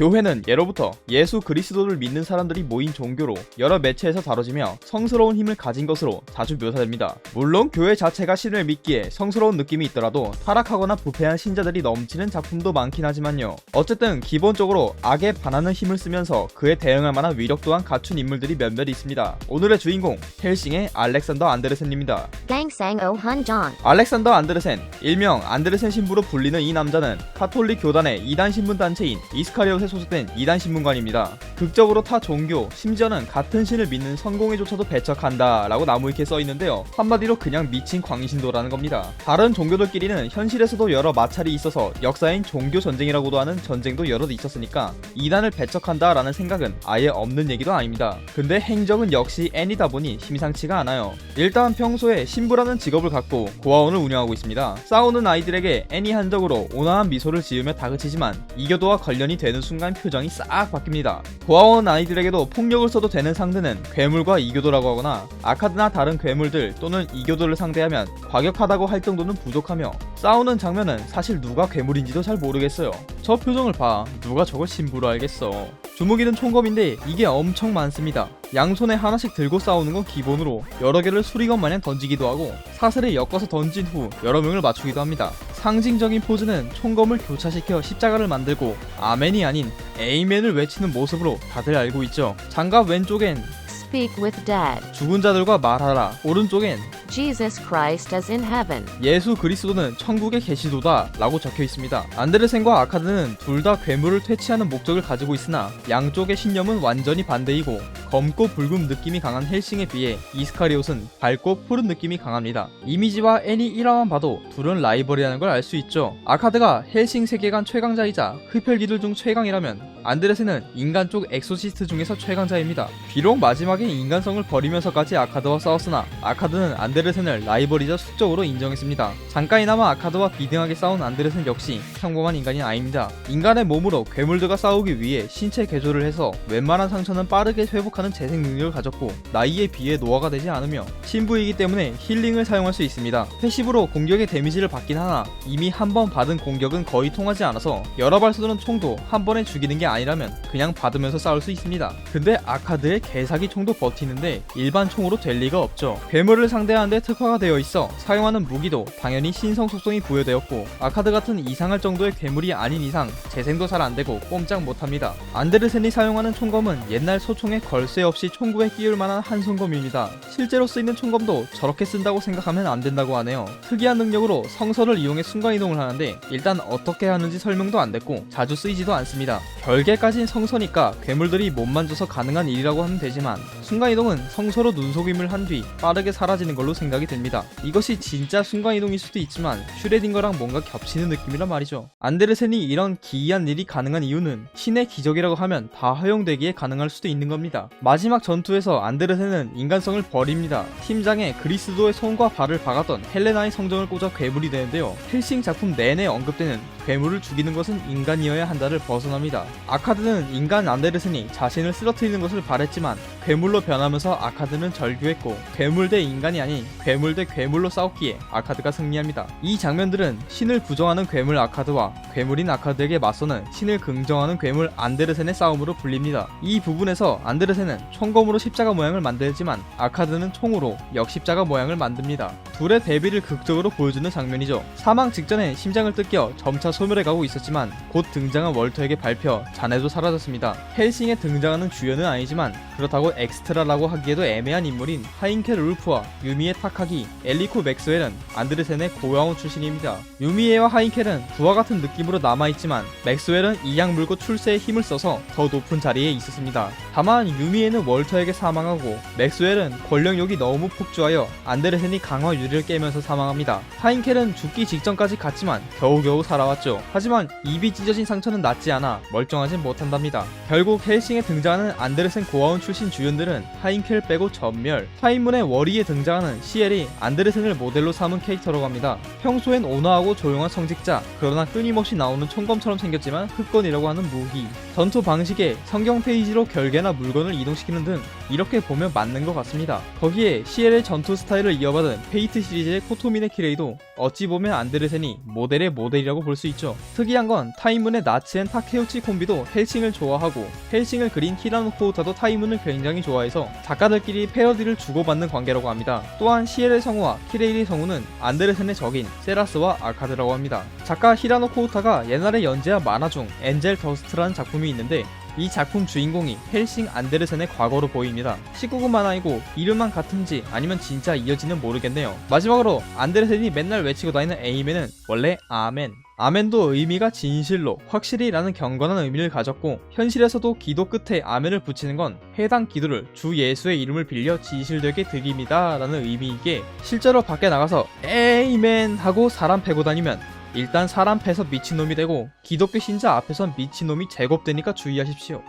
교회는 예로부터 예수 그리스도를 믿는 사람들이 모인 종교로 여러 매체에서 다뤄지며 성스러운 힘을 가진 것으로 자주 묘사됩니다. 물론 교회 자체가 신을 믿기에 성스러운 느낌이 있더라도 타락하거나 부패한 신자들이 넘치는 작품도 많긴 하지만요. 어쨌든 기본적으로 악에 반하는 힘을 쓰면서 그에 대응할 만한 위력 또한 갖춘 인물들이 몇몇 있습니다. 오늘의 주인공 헬싱의 알렉산더 안데르센입니다. Gangsang O Hunjon. 알렉산더 안데르센, 일명 안데르센 신부로 불리는 이 남자는 카톨릭 교단의 이단 신문 단체인 이스카리옷에 소속된 이단 신문관입니다. 극적으로 타 종교, 심지어는 같은 신을 믿는 선공회조차도 배척한다 라고 나무위키에 써있는데요. 한마디로 그냥 미친 광신도라는 겁니다. 다른 종교들끼리는 현실에서도 여러 마찰이 있어서 역사인 종교 전쟁이라고도 하는 전쟁도 여럿 있었으니까 이단을 배척한다 라는 생각은 아예 없는 얘기도 아닙니다. 근데 행적은 역시 애니다 보니 심상치가 않아요. 일단 평소에 신부라는 직업을 갖고 고아원을 운영하고 있습니다. 싸우는 아이들에게 애니 한적으로 온화한 미소를 지으며 다그치지만 이교도와 관련이 되는 순간 표정이 싹 바뀝니다. 고아원 아이들에게도 폭력을 써도 되는 상대는 괴물과 이교도라고 하거나 아카드나 다른 괴물들 또는 이교도를 상대하면 과격하다고 할 정도는 부족하며 싸우는 장면은 사실 누가 괴물인지도 잘 모르겠어요. 저 표정을 봐. 누가 저걸 신부로 알겠어. 주무기는 총검인데 이게 엄청 많습니다. 양손에 하나씩 들고 싸우는 건 기본으로 여러 개를 수리건 마냥 던지기도 하고 사슬에 엮어서 던진 후 여러 명을 맞추기도 합니다. 상징적인 포즈는 총검을 교차시켜 십자가를 만들고 아멘이 아닌 에이멘을 외치는 모습으로 다들 알고 있죠. 장갑 왼쪽엔 Speak with dead. 죽은 자들과 말하라, 오른쪽엔 Jesus Christ is in heaven. 예수 그리스도는 천국에 계시도다 라고 적혀 있습니다. 안데르센과 아카드는 둘 다 괴물을 퇴치하는 목적을 가지고 있으나 양쪽의 신념은 완전히 반대이고 검고 붉은 느낌이 강한 헬싱에 비해 이스카리옷은 밝고 푸른 느낌이 강합니다. 이미지와 애니 1화만 봐도 둘은 라이벌이라는 걸 알 수 있죠. 아카드가 헬싱 세계관 최강자이자 흡혈귀들 중 최강이라면 안데르센은 인간 쪽 엑소시스트 중에서 최강자입니다. 비록 마지막에 인간성을 버리면서까지 아카드와 싸웠으나 아카드는 안데르센을 라이벌이자 숙적으로 인정했습니다. 잠깐이나마 아카드와 비등하게 싸운 안데르센 역시 평범한 인간이 아닙니다. 인간의 몸으로 괴물들과 싸우기 위해 신체 개조를 해서 웬만한 상처는 빠르게 회복하는 재생 능력을 가졌고 나이에 비해 노화가 되지 않으며 신부이기 때문에 힐링을 사용할 수 있습니다. 패시브로 공격의 데미지를 받긴 하나 이미 한 번 받은 공격은 거의 통하지 않아서 여러 발 쏘는 총도 한 번에 죽이는 게 아니라면 그냥 받으면서 싸울 수 있습니다. 근데 아카드의 개사기 총도 버티는데 일반 총으로 될 리가 없죠. 괴물을 상대하는데 특화가 되어 있어 사용하는 무기도 당연히 신성 속성이 부여되었고 아카드 같은 이상할 정도의 괴물이 아닌 이상 재생도 잘 안되고 꼼짝 못합니다. 안데르센이 사용하는 총검은 옛날 소총에 걸쇠 없이 총구에 끼울 만한 한손검입니다. 실제로 쓰이는 총검도 저렇게 쓴다고 생각하면 안된다고 하네요. 특이한 능력으로 성서를 이용해 순간이동을 하는데 일단 어떻게 하는지 설명도 안됐고 자주 쓰이지도 않습니다. 별개까진 성서니까 괴물들이 못 만져서 가능한 일이라고 하면 되지만 순간이동은 성서로 눈속임을 한 뒤 빠르게 사라지는 걸로 생각이 됩니다. 이것이 진짜 순간이동일 수도 있지만 슈레딩거랑 뭔가 겹치는 느낌이란 말이죠. 안데르센이 이런 기이한 일이 가능한 이유는 신의 기적이라고 하면 다 허용되기에 가능할 수도 있는 겁니다. 마지막 전투에서 안데르센은 인간성을 버립니다. 팀장에 그리스도의 손과 발을 박았던 헬레나의 성정을 꽂아 괴물이 되는데요. 헬싱 작품 내내 언급되는 괴물을 죽이는 것은 인간이어야 한다를 벗어납니다. 아카드는 인간 안데르센이 자신을 쓰러뜨리는 것을 바랬지만 괴물로 변하면서 아카드는 절규했고 괴물 대 인간이 아닌 괴물 대 괴물로 싸웠기에 아카드가 승리합니다. 이 장면들은 신을 부정하는 괴물 아카드와 괴물인 아카드에게 맞서는 신을 긍정하는 괴물 안데르센의 싸움으로 불립니다. 이 부분에서 안데르센은 총검으로 십자가 모양을 만들지만 아카드는 총으로 역십자가 모양을 만듭니다. 둘의 대비를 극적으로 보여주는 장면이죠. 사망 직전에 심장을 뜯겨 점차 소멸해가고 있었지만 곧 등장한 월터에게 밟혀 자네도 사라졌습니다. 헬싱에 등장하는 주연은 아니지만 그렇다고 엑스트라라고 하기에도 애매한 인물인 하인켈 룰프와 유미의 타카기, 엘리코 맥스웰은 안데르센의 고아원 출신입니다. 유미에와 하인켈은 부하 같은 느낌으로 남아있지만 맥스웰은 이양 물고 출세에 힘을 써서 더 높은 자리에 있었습니다. 다만 유미에는 월터에게 사망하고 맥스웰은 권력욕이 너무 폭주하여 안데르센이 강화 유리를 깨면서 사망합니다. 하인켈은 죽기 직전까지 갔지만 겨우겨우 살아왔죠. 하지만 입이 찢어진 상처는 낫지 않아 멀쩡하진 못한답니다. 결국 헬싱에 등장하는 안데르센 고아원 출신 주연들은 하인켈 빼고 전멸. 하인문의 워리에 등장하는 CL이 안데르센을 모델로 삼은 캐릭터라고 합니다. 평소엔 온화하고 조용한 성직자, 그러나 끊임없이 나오는 총검처럼 생겼지만 흑건이라고 하는 무기, 전투 방식에 성경 페이지로 결계나 물건을 이동시키는 등 이렇게 보면 맞는 것 같습니다. 거기에 CL의 전투 스타일을 이어받은 페이트 시리즈의 코토미네 키레이도 어찌 보면 안데르센이 모델의 모델이라고 볼 수 있죠. 특이한 건 타이문의 나츠 앤 타케우치 콤비도 헬싱을 좋아하고 헬싱을 그린 히라노 코우타도 타이문을 굉장히 좋아해서 작가들끼리 패러디를 주고받는 관계라고 합니다. 또한 CL의 성우와 키레이의 성우는 안데르센의 적인 세라스와 아카드라고 합니다. 작가 히라노 코우타가 옛날에 연재한 만화 중 엔젤 더스트라는 작품이 있는데 이 작품 주인공이 헬싱 안데르센의 과거로 보입니다. 19금 만화이고 이름만 같은지 아니면 진짜 이어지는 모르겠네요. 마지막으로 안데르센이 맨날 외치고 다니는 에이멘은 원래 아멘. 아멘도 의미가 진실로, 확실히 라는 경건한 의미를 가졌고 현실에서도 기도 끝에 아멘을 붙이는 건 해당 기도를 주 예수의 이름을 빌려 진실되게 드립니다 라는 의미이기에 실제로 밖에 나가서 에이멘 하고 사람 패고 다니면 일단 사람 패서 미친놈이 되고 기독교 신자 앞에선 미친놈이 제곱되니까 주의하십시오.